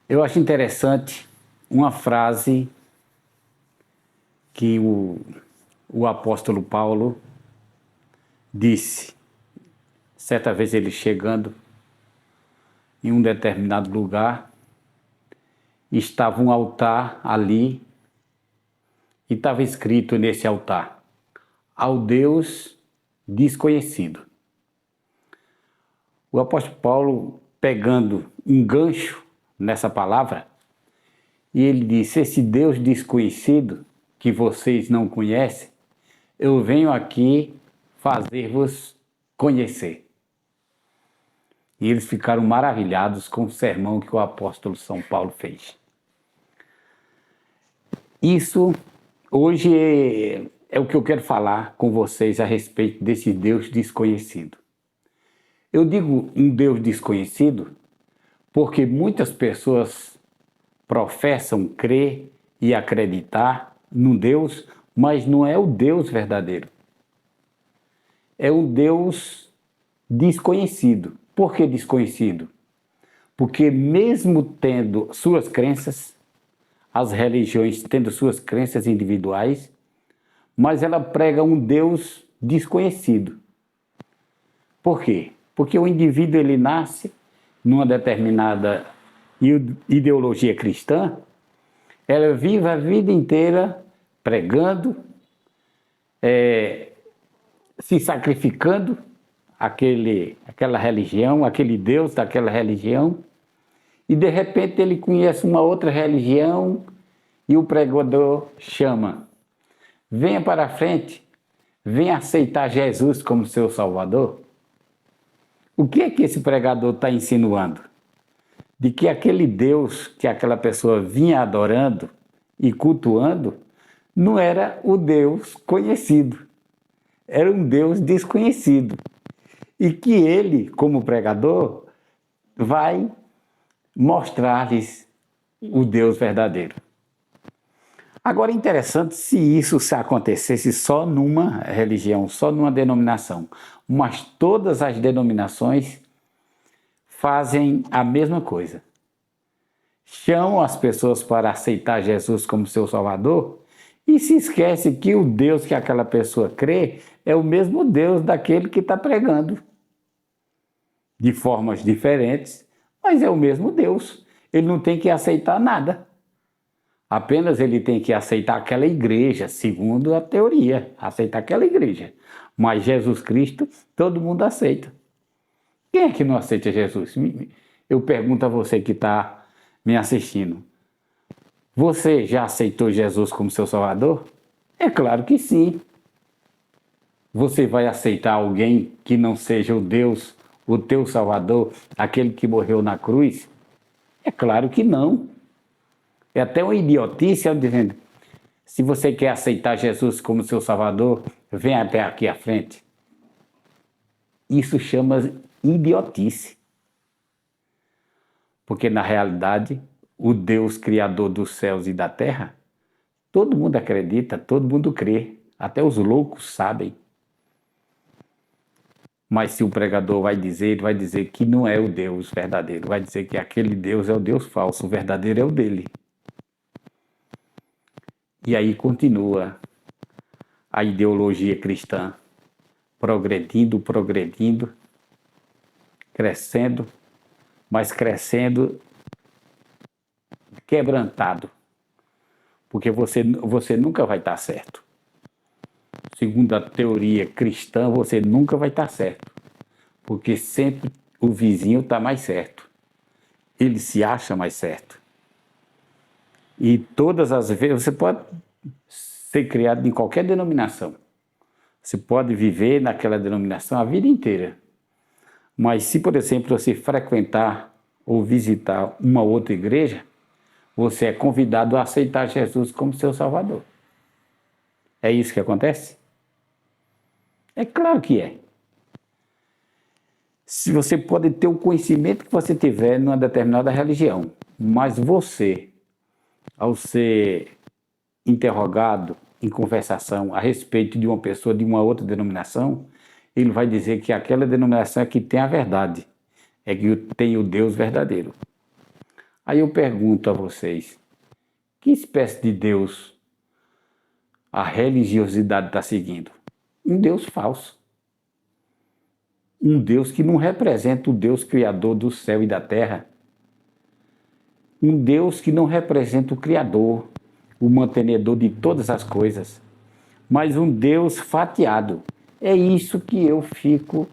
Eu acho interessante uma frase que o apóstolo Paulo disse, certa vez ele chegando em um determinado lugar, estava um altar ali e estava escrito nesse altar: ao Deus desconhecido. O apóstolo Paulo, pegando um gancho nessa palavra, e ele disse: esse Deus desconhecido que vocês não conhecem, eu venho aqui fazer-vos conhecer. E eles ficaram maravilhados com o sermão que o apóstolo São Paulo fez. Isso hoje é o que eu quero falar com vocês a respeito desse Deus desconhecido. Eu digo um Deus desconhecido porque muitas pessoas professam crer e acreditar num Deus, mas não é o Deus verdadeiro. É um Deus desconhecido. Por que desconhecido? Porque mesmo tendo suas crenças, as religiões tendo suas crenças individuais, mas ela prega um Deus desconhecido. Por quê? Porque o indivíduo ele nasce numa determinada ideologia cristã, ela vive a vida inteira pregando, se sacrificando aquela religião, aquele Deus daquela religião, e de repente ele conhece uma outra religião e o pregador chama: venha para a frente, venha aceitar Jesus como seu Salvador. O que é que esse pregador está insinuando? De que aquele Deus que aquela pessoa vinha adorando e cultuando não era o Deus conhecido, era um Deus desconhecido. E que ele, como pregador, vai mostrar-lhes o Deus verdadeiro. Agora, é interessante se isso se acontecesse só numa religião, só numa denominação, mas todas as denominações fazem a mesma coisa. Chamam as pessoas para aceitar Jesus como seu Salvador e se esquece que o Deus que aquela pessoa crê é o mesmo Deus daquele que está pregando. De formas diferentes, mas é o mesmo Deus. Ele não tem que aceitar nada. Apenas ele tem que aceitar aquela igreja, segundo a teoria, aceitar aquela igreja. Mas Jesus Cristo, todo mundo aceita. Quem é que não aceita Jesus? Eu pergunto a você que está me assistindo. Você já aceitou Jesus como seu Salvador? É claro que sim. Você vai aceitar alguém que não seja o Deus, o teu Salvador, aquele que morreu na cruz? É claro que não. É até uma idiotice eu dizendo: se você quer aceitar Jesus como seu Salvador, vem até aqui à frente. Isso chama idiotice. Porque na realidade, o Deus criador dos céus e da terra, todo mundo acredita, todo mundo crê, até os loucos sabem. Mas se o pregador vai dizer, ele vai dizer que não é o Deus verdadeiro, vai dizer que aquele Deus é o Deus falso, o verdadeiro é o dele. E aí continua a ideologia cristã progredindo, crescendo, mas crescendo quebrantado, porque você nunca vai estar certo. Segundo a teoria cristã, você nunca vai estar certo, porque sempre o vizinho está mais certo, ele se acha mais certo. E todas as vezes você pode ser criado em qualquer denominação, você pode viver naquela denominação a vida inteira, mas se, por exemplo, você frequentar ou visitar uma outra igreja, você é convidado a aceitar Jesus como seu Salvador. É isso que acontece? É claro que é. Se você pode ter o conhecimento que você tiver numa determinada religião, mas você, ao ser interrogado em conversação a respeito de uma pessoa de uma outra denominação, ele vai dizer que aquela denominação é que tem a verdade, é que tem o Deus verdadeiro. Aí eu pergunto a vocês, que espécie de Deus a religiosidade está seguindo? Um Deus falso. Um Deus que não representa o Deus criador do céu e da terra. Um Deus que não representa o Criador, o mantenedor de todas as coisas, mas um Deus fatiado. É isso que eu fico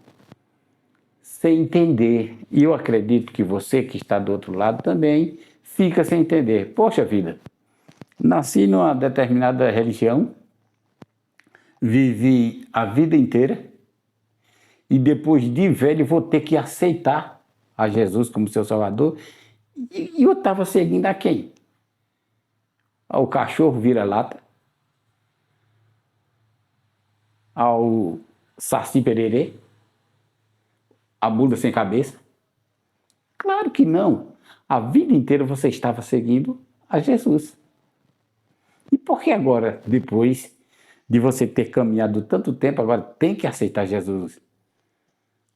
sem entender. E eu acredito que você que está do outro lado também fica sem entender. Poxa vida, nasci numa determinada religião, vivi a vida inteira e depois de velho vou ter que aceitar a Jesus como seu Salvador. E eu estava seguindo a quem? Ao cachorro vira-lata, ao Saci Pererê, a bunda sem cabeça? Claro que não. A vida inteira você estava seguindo a Jesus. E por que agora, depois de você ter caminhado tanto tempo, agora tem que aceitar Jesus?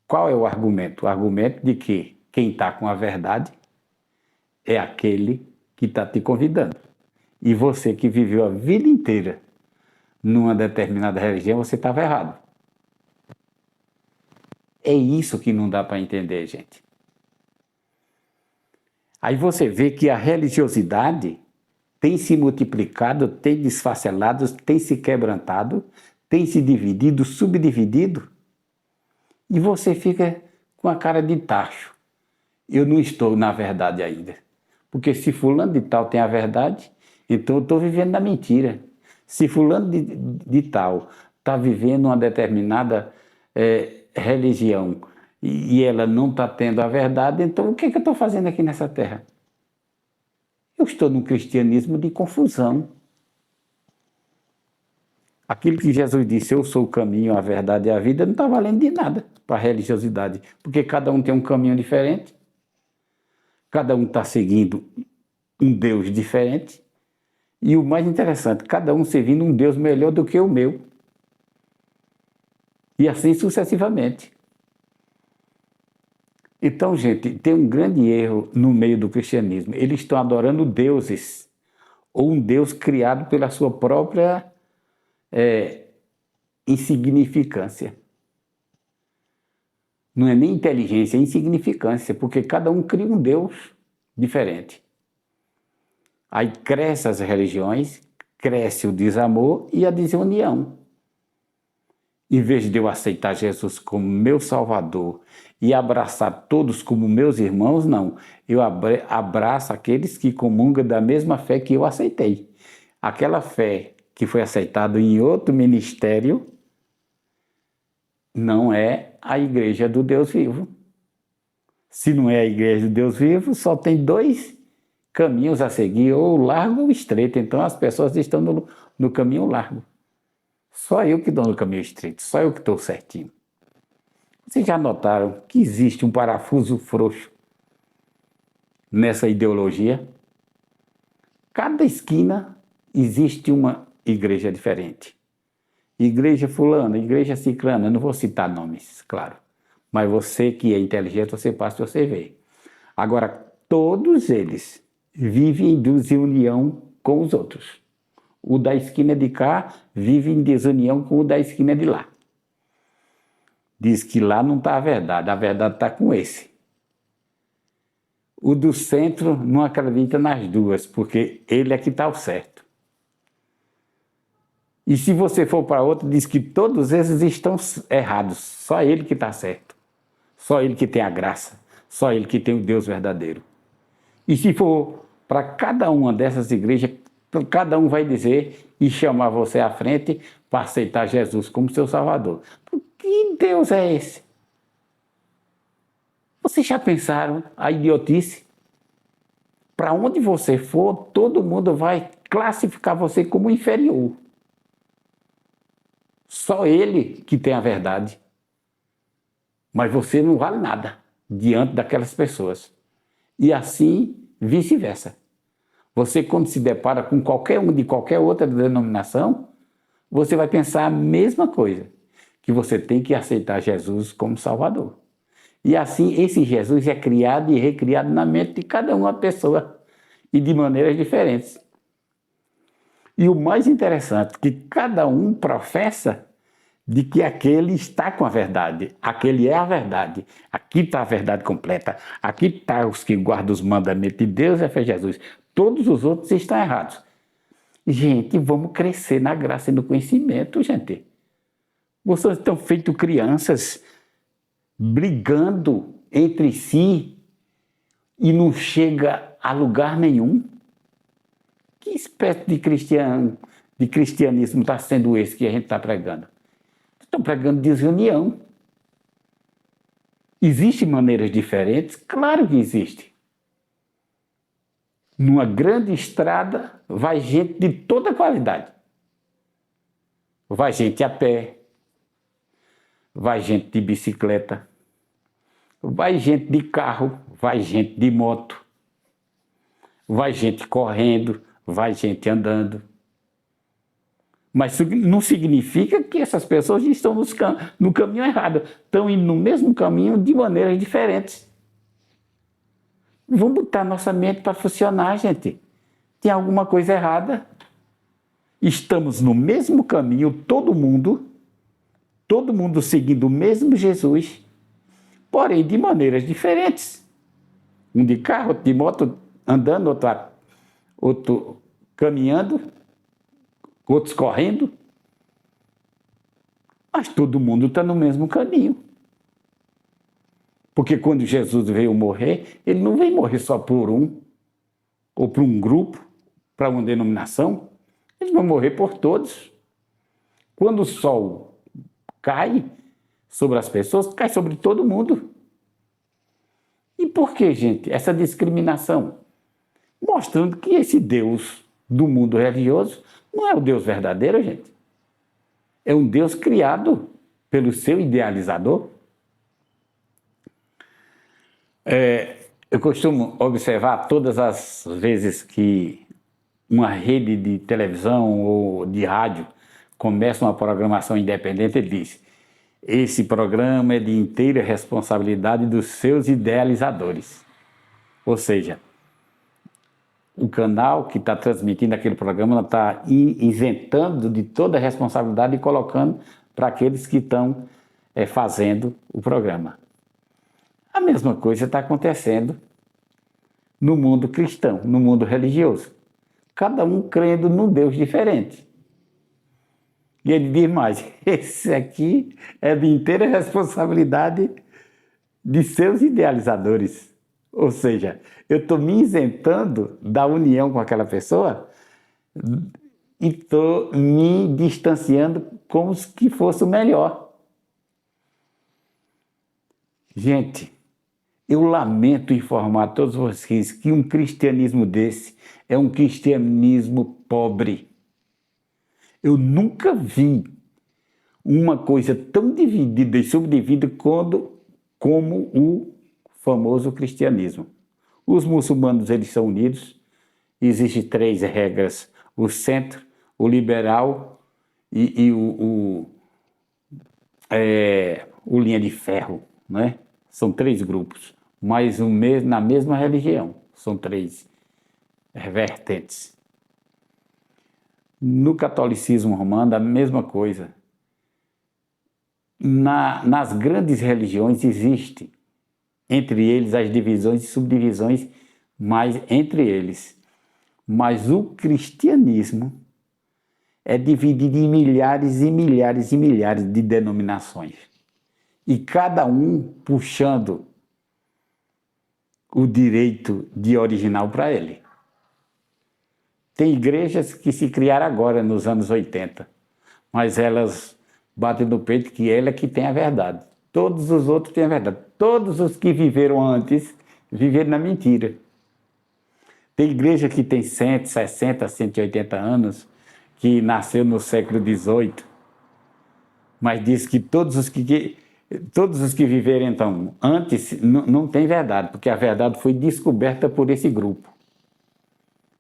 Qual é o argumento? O argumento de que quem está com a verdade é aquele que está te convidando. E você que viveu a vida inteira numa determinada religião, você estava errado. É isso que não dá para entender, gente. Aí você vê que a religiosidade tem se multiplicado, tem desfacelado, tem se quebrantado, tem se dividido, subdividido, e você fica com a cara de tacho. Eu não estou na verdade ainda. Porque se fulano de tal tem a verdade, então eu estou vivendo na mentira. Se fulano de tal está vivendo uma determinada religião e ela não está tendo a verdade, então o que é que eu estou fazendo aqui nessa terra? Eu estou num cristianismo de confusão. Aquilo que Jesus disse, eu sou o caminho, a verdade e a vida, não está valendo de nada para a religiosidade, porque cada um tem um caminho diferente, cada um está seguindo um Deus diferente, e o mais interessante, cada um servindo um Deus melhor do que o meu. E assim sucessivamente. Então, gente, tem um grande erro no meio do cristianismo. Eles estão adorando deuses, ou um Deus criado pela sua própria insignificância. Não é nem inteligência, é insignificância, porque cada um cria um Deus diferente. Aí crescem as religiões, cresce o desamor e a desunião. Em vez de eu aceitar Jesus como meu Salvador e abraçar todos como meus irmãos, não. Eu abraço aqueles que comungam da mesma fé que eu aceitei. Aquela fé que foi aceitada em outro ministério não é a igreja do Deus vivo. Se não é a igreja do Deus vivo, só tem dois caminhos a seguir, ou largo ou estreito. Então as pessoas estão no caminho largo. Só eu que estou no caminho estreito, só eu que estou certinho. Vocês já notaram que existe um parafuso frouxo nessa ideologia? Cada esquina existe uma igreja diferente. Igreja fulana, igreja ciclana, não vou citar nomes, claro. Mas você que é inteligente, você passa e você vê. Agora, todos eles vivem em desunião com os outros. O da esquina de cá vive em desunião com o da esquina de lá. Diz que lá não está a verdade está com esse. O do centro não acredita nas duas, porque ele é que está o certo. E se você for para outro, diz que todos esses estão errados, só ele que está certo. Só ele que tem a graça, só ele que tem o Deus verdadeiro. E se for para cada uma dessas igrejas, cada um vai dizer e chamar você à frente para aceitar Jesus como seu Salvador. Que Deus é esse? Vocês já pensaram a idiotice? Para onde você for, todo mundo vai classificar você como inferior. Só ele que tem a verdade. Mas você não vale nada diante daquelas pessoas. E assim, vice-versa. Você, quando se depara com qualquer um de qualquer outra denominação, você vai pensar a mesma coisa, que você tem que aceitar Jesus como Salvador. E assim, esse Jesus é criado e recriado na mente de cada uma pessoa e de maneiras diferentes. E o mais interessante, que cada um professa de que aquele está com a verdade, aquele é a verdade, aqui está a verdade completa, aqui está os que guardam os mandamentos de Deus, é Jesus. Todos os outros estão errados. Gente, vamos crescer na graça e no conhecimento, gente. Vocês estão feitos crianças brigando entre si e não chega a lugar nenhum. Que espécie de cristianismo está sendo esse que a gente está pregando? Estão pregando desunião. Existem maneiras diferentes? Claro que existe. Numa grande estrada vai gente de toda qualidade. Vai gente a pé, vai gente de bicicleta, vai gente de carro, vai gente de moto, vai gente correndo, vai gente andando. Mas isso não significa que essas pessoas estão no caminho errado. Estão indo no mesmo caminho de maneiras diferentes. Vamos botar nossa mente para funcionar, gente. Tem alguma coisa errada. Estamos no mesmo caminho, todo mundo seguindo o mesmo Jesus, porém de maneiras diferentes. Um de carro, outro de moto, andando, outro caminhando, outros correndo, mas todo mundo está no mesmo caminho. Porque quando Jesus veio morrer, ele não veio morrer só por um, ou por um grupo, para uma denominação, ele vai morrer por todos. Quando o sol cai sobre as pessoas, cai sobre todo mundo. E por que, gente, essa discriminação? Mostrando que esse Deus do mundo religioso não é o Deus verdadeiro, gente. É um Deus criado pelo seu idealizador. Eu costumo observar todas as vezes que uma rede de televisão ou de rádio começa uma programação independente, ele diz: esse programa é de inteira responsabilidade dos seus idealizadores. Ou seja, o canal que está transmitindo aquele programa está isentando de toda a responsabilidade e colocando para aqueles que estão fazendo o programa. A mesma coisa está acontecendo no mundo cristão, no mundo religioso. Cada um crendo num Deus diferente. E ele diz mais: esse aqui é de inteira responsabilidade de seus idealizadores. Ou seja, eu estou me isentando da união com aquela pessoa e estou me distanciando como se que fosse o melhor. Gente, eu lamento informar a todos vocês que um cristianismo desse é um cristianismo pobre. Eu nunca vi uma coisa tão dividida e subdividida como o famoso cristianismo. Os muçulmanos, eles são unidos. Existem 3 regras: o centro, o liberal e o linha de ferro, né? São 3 grupos, mas na mesma religião. São 3 vertentes. No catolicismo romano, a mesma coisa. Nas grandes religiões existe entre eles as divisões e subdivisões, mas entre eles. Mas o cristianismo é dividido em milhares e milhares e milhares de denominações. E cada um puxando o direito de original para ele. Tem igrejas que se criaram agora, nos anos 80, mas elas batem no peito que ela é que tem a verdade. Todos os outros têm a verdade. Todos os que viveram antes, viveram na mentira. Tem igreja que tem 160, 180 anos, que nasceu no século XVIII, mas diz que todos os que viveram então antes não tem verdade, porque a verdade foi descoberta por esse grupo.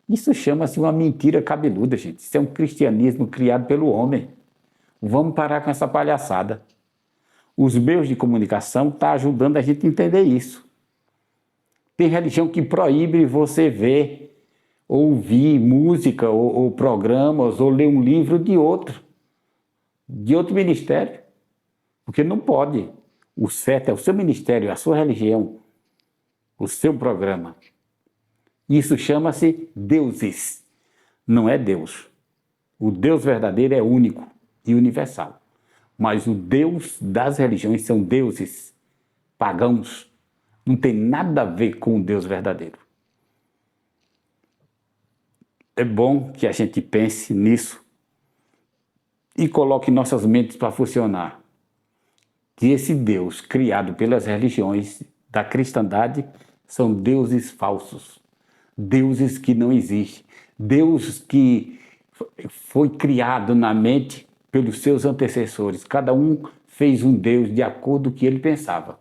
Isso chama-se uma mentira cabeluda, gente. Isso é um cristianismo criado pelo homem. Vamos parar com essa palhaçada. Os meios de comunicação estão ajudando a gente a entender isso. Tem religião que proíbe você ver, ouvir música ou programas ou ler um livro de outro ministério. Porque não pode. O certo é o seu ministério, a sua religião, o seu programa. Isso chama-se deuses. Não é Deus. O Deus verdadeiro é único e universal. Mas o Deus das religiões são deuses pagãos. Não tem nada a ver com o Deus verdadeiro. É bom que a gente pense nisso e coloque nossas mentes para funcionar. Que esse Deus criado pelas religiões da cristandade são deuses falsos, deuses que não existem, Deus que foi criado na mente pelos seus antecessores. Cada um fez um Deus de acordo com o que ele pensava.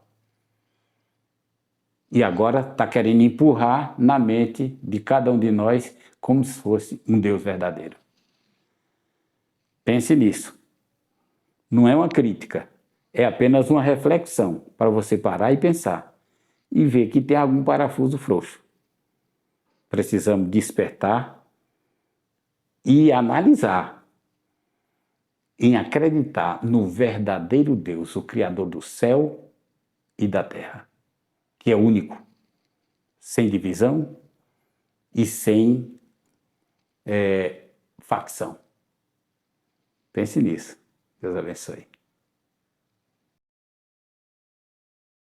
E agora está querendo empurrar na mente de cada um de nós como se fosse um Deus verdadeiro. Pense nisso. Não é uma crítica, é apenas uma reflexão para você parar e pensar e ver que tem algum parafuso frouxo. Precisamos despertar e analisar em acreditar no verdadeiro Deus, o Criador do céu e da terra, que é único, sem divisão e sem facção. Pense nisso. Deus abençoe.